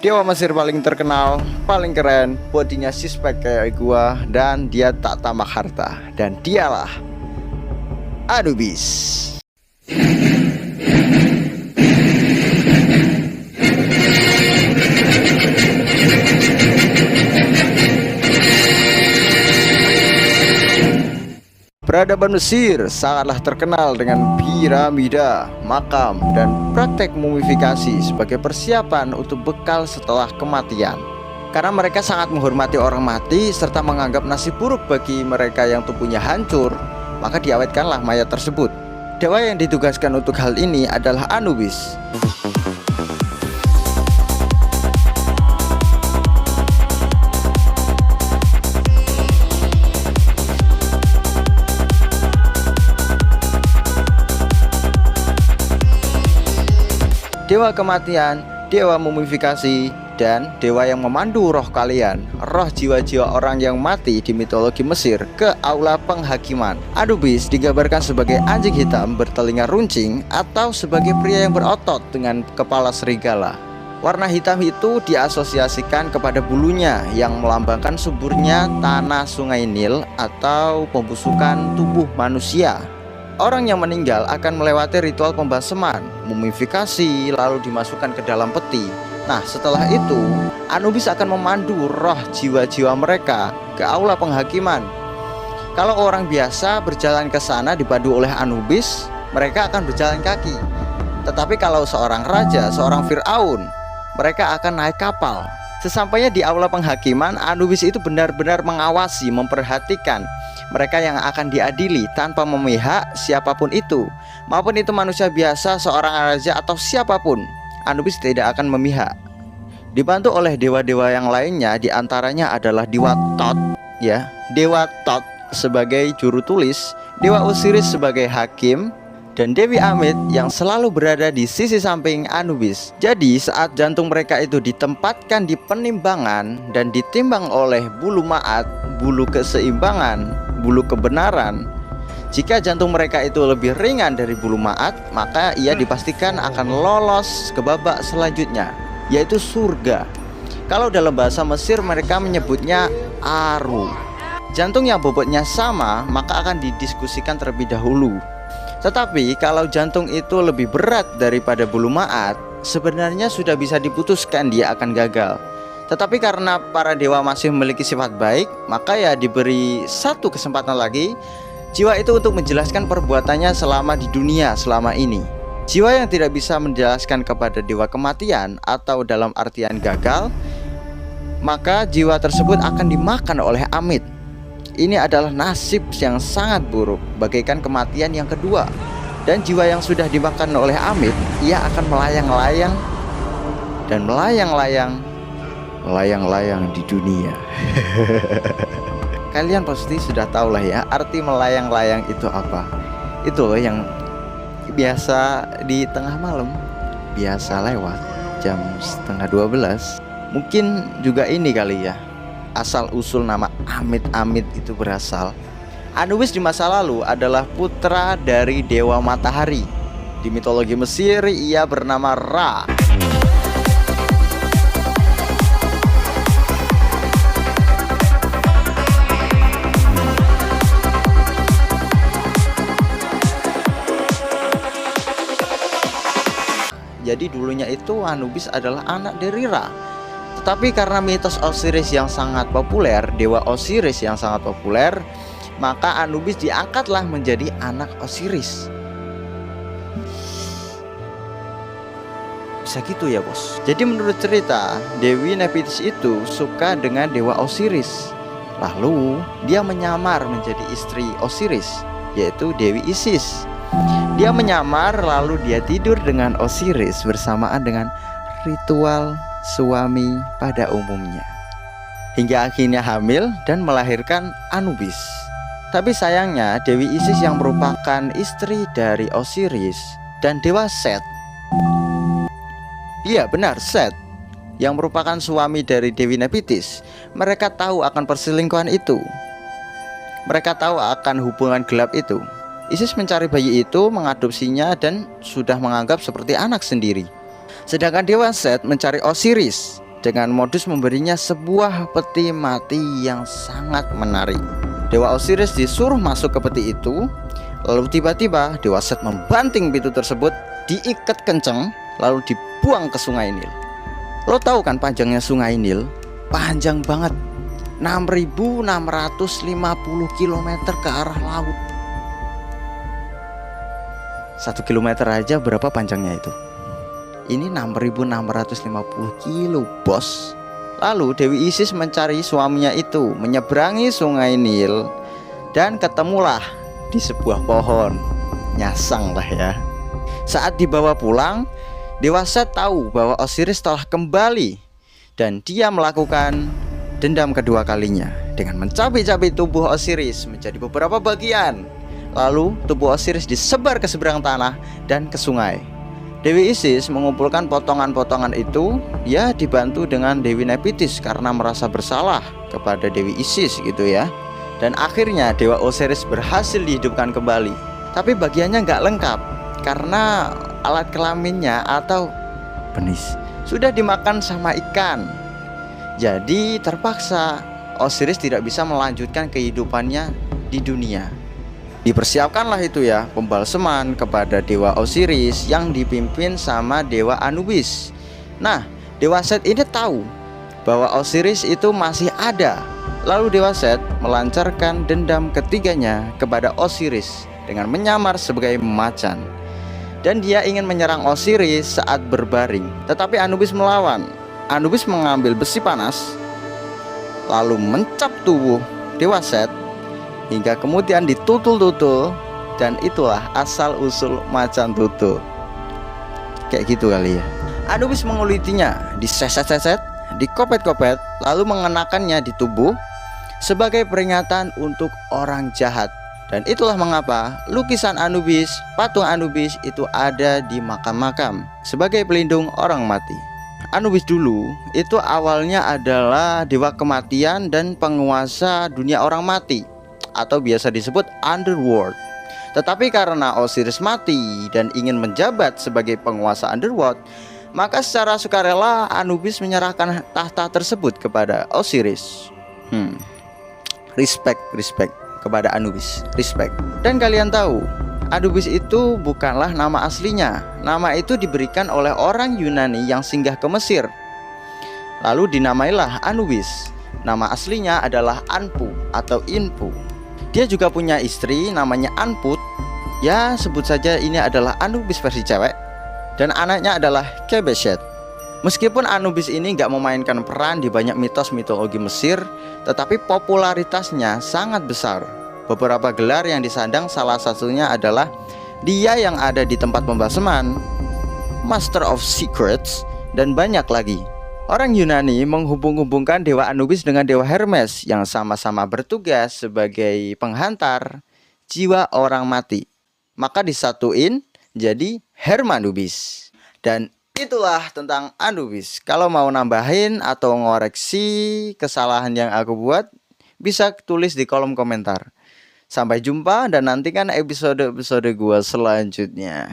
Dewa Mesir paling terkenal, paling keren, bodinya six-pack kayak gua, dan dia tak tamak harta. Dan dialah Anubis. Peradaban Mesir sangatlah terkenal dengan piramida, makam, dan praktek mumifikasi sebagai persiapan untuk bekal setelah kematian. Karena mereka sangat menghormati orang mati serta menganggap nasib buruk bagi mereka yang tubuhnya hancur, maka diawetkanlah mayat tersebut. Dewa yang ditugaskan untuk hal ini adalah Anubis. Dewa kematian, dewa mumifikasi, dan dewa yang memandu roh kalian, roh jiwa-jiwa orang yang mati di mitologi Mesir ke aula penghakiman. Anubis digambarkan sebagai anjing hitam bertelinga runcing atau sebagai pria yang berotot dengan kepala serigala. Warna hitam itu diasosiasikan kepada bulunya yang melambangkan suburnya tanah sungai Nil atau pembusukan tubuh manusia. Orang yang meninggal akan melewati ritual pembaseman, mumifikasi, lalu dimasukkan ke dalam peti. Nah, setelah itu Anubis akan memandu roh jiwa-jiwa mereka ke aula penghakiman. Kalau orang biasa berjalan ke sana dipandu oleh Anubis, mereka akan berjalan kaki. Tetapi kalau seorang raja, seorang Fir'aun, mereka akan naik kapal. Sesampainya di aula penghakiman, Anubis itu benar-benar mengawasi, memperhatikan mereka yang akan diadili tanpa memihak siapapun itu, maupun itu manusia biasa, seorang raja atau siapapun. Anubis tidak akan memihak. Dibantu oleh dewa-dewa yang lainnya, diantaranya adalah Dewa Thoth, ya, Dewa Thoth sebagai juru tulis, Dewa Osiris sebagai hakim, dan Dewi Amit yang selalu berada di sisi samping Anubis. Jadi saat jantung mereka itu ditempatkan di penimbangan dan ditimbang oleh bulu ma'at, bulu keseimbangan, bulu kebenaran, jika jantung mereka itu lebih ringan dari bulu ma'at, maka ia dipastikan akan lolos ke babak selanjutnya, yaitu surga. Kalau dalam bahasa Mesir mereka menyebutnya Aru. Jantung yang bobotnya sama maka akan didiskusikan terlebih dahulu. Tetapi kalau jantung itu lebih berat daripada bulu ma'at, sebenarnya sudah bisa diputuskan dia akan gagal. Tetapi karena para dewa masih memiliki sifat baik, maka ya diberi satu kesempatan lagi jiwa itu untuk menjelaskan perbuatannya selama di dunia selama ini. Jiwa yang tidak bisa menjelaskan kepada dewa kematian atau dalam artian gagal, maka jiwa tersebut akan dimakan oleh Amit. Ini adalah nasib yang sangat buruk, bagaikan kematian yang kedua. Dan jiwa yang sudah dimakan oleh Amit, ia akan melayang-layang dan melayang-layang di dunia. Kalian pasti sudah tahu lah ya arti melayang-layang itu apa. Itu loh yang biasa di tengah malam, biasa lewat jam 11:30. Mungkin juga ini kali ya asal usul nama Amit-Amit itu berasal. Anubis di masa lalu adalah putra dari dewa matahari. Di mitologi Mesir ia bernama Ra. Jadi dulunya itu Anubis adalah anak dari Ra. Tetapi karena mitos Osiris yang sangat populer, dewa Osiris yang sangat populer, maka Anubis diangkatlah menjadi anak Osiris. Bisa gitu ya bos. Jadi menurut cerita, Dewi Nefitis itu suka dengan dewa Osiris. Lalu dia menyamar menjadi istri Osiris, yaitu Dewi Isis. Dia menyamar lalu dia tidur dengan Osiris bersamaan dengan ritual suami pada umumnya, hingga akhirnya hamil dan melahirkan Anubis. Tapi sayangnya Dewi Isis yang merupakan istri dari Osiris dan dewa Set, iya benar Set, yang merupakan suami dari Dewi Nefitis, mereka tahu akan perselingkuhan itu. Mereka tahu akan hubungan gelap itu. Isis mencari bayi itu, mengadopsinya, dan sudah menganggap seperti anak sendiri. Sedangkan dewa Set mencari Osiris dengan modus memberinya sebuah peti mati yang sangat menarik. Dewa Osiris disuruh masuk ke peti itu. Lalu tiba-tiba Dewa Set membanting pintu tersebut, diikat kenceng, lalu dibuang ke Sungai Nil. Lo tahu kan panjangnya Sungai Nil? Panjang banget, 6.650 km ke arah laut. 1 kilometer aja berapa panjangnya itu? Ini 6.650 kilo, bos. Lalu Dewi Isis mencari suaminya itu, menyeberangi Sungai Nil, dan ketemulah di sebuah pohon. Nyasang lah ya. Saat dibawa pulang, Dewa Set tahu bahwa Osiris telah kembali, dan dia melakukan dendam kedua kalinya dengan mencabik-cabik tubuh Osiris menjadi beberapa bagian. Lalu tubuh Osiris disebar ke seberang tanah dan ke sungai. Dewi Isis mengumpulkan potongan-potongan itu. Dia dibantu dengan Dewi Nepitis karena merasa bersalah kepada Dewi Isis gitu ya. Dan akhirnya Dewa Osiris berhasil dihidupkan kembali. Tapi bagiannya nggak lengkap karena alat kelaminnya atau penis sudah dimakan sama ikan. Jadi terpaksa Osiris tidak bisa melanjutkan kehidupannya di dunia. Dipersiapkanlah itu ya pembalseman kepada Dewa Osiris yang dipimpin sama Dewa Anubis. Nah, Dewa Set ini tahu bahwa Osiris itu masih ada. Lalu Dewa Set melancarkan dendam ketiganya kepada Osiris dengan menyamar sebagai macan. Dan dia ingin menyerang Osiris saat berbaring, tetapi Anubis melawan. Anubis mengambil besi panas lalu mencap tubuh Dewa Set hingga kemudian ditutul-tutul, dan itulah asal usul macan tutul. Kayak gitu kali ya. Anubis mengulitinya, diseset-seset, dikopet-kopet, lalu mengenakannya di tubuh sebagai peringatan untuk orang jahat. Dan itulah mengapa lukisan Anubis, patung Anubis itu ada di makam-makam sebagai pelindung orang mati. Anubis dulu itu awalnya adalah dewa kematian dan penguasa dunia orang mati, atau biasa disebut underworld. Tetapi karena Osiris mati dan ingin menjabat sebagai penguasa underworld, maka secara sukarela Anubis menyerahkan tahta tersebut kepada Osiris. Respect kepada Anubis, respect. Dan kalian tahu, Anubis itu bukanlah nama aslinya. Nama itu diberikan oleh orang Yunani yang singgah ke Mesir. Lalu dinamailah Anubis. Nama aslinya adalah Anpu atau Inpu. Dia juga punya istri namanya Anput. Ya sebut saja ini adalah Anubis versi cewek. Dan anaknya adalah Khebeshet. Meskipun Anubis ini gak memainkan peran di banyak mitos mitologi Mesir, tetapi popularitasnya sangat besar. Beberapa gelar yang disandang salah satunya adalah dia yang ada di tempat pembalseman, Master of Secrets, dan banyak lagi. Orang Yunani menghubung-hubungkan Dewa Anubis dengan Dewa Hermes yang sama-sama bertugas sebagai penghantar jiwa orang mati. Maka disatuin jadi Hermanubis. Dan itulah tentang Anubis. Kalau mau nambahin atau ngoreksi kesalahan yang aku buat, bisa tulis di kolom komentar. Sampai jumpa dan nantikan episode-episode gua selanjutnya.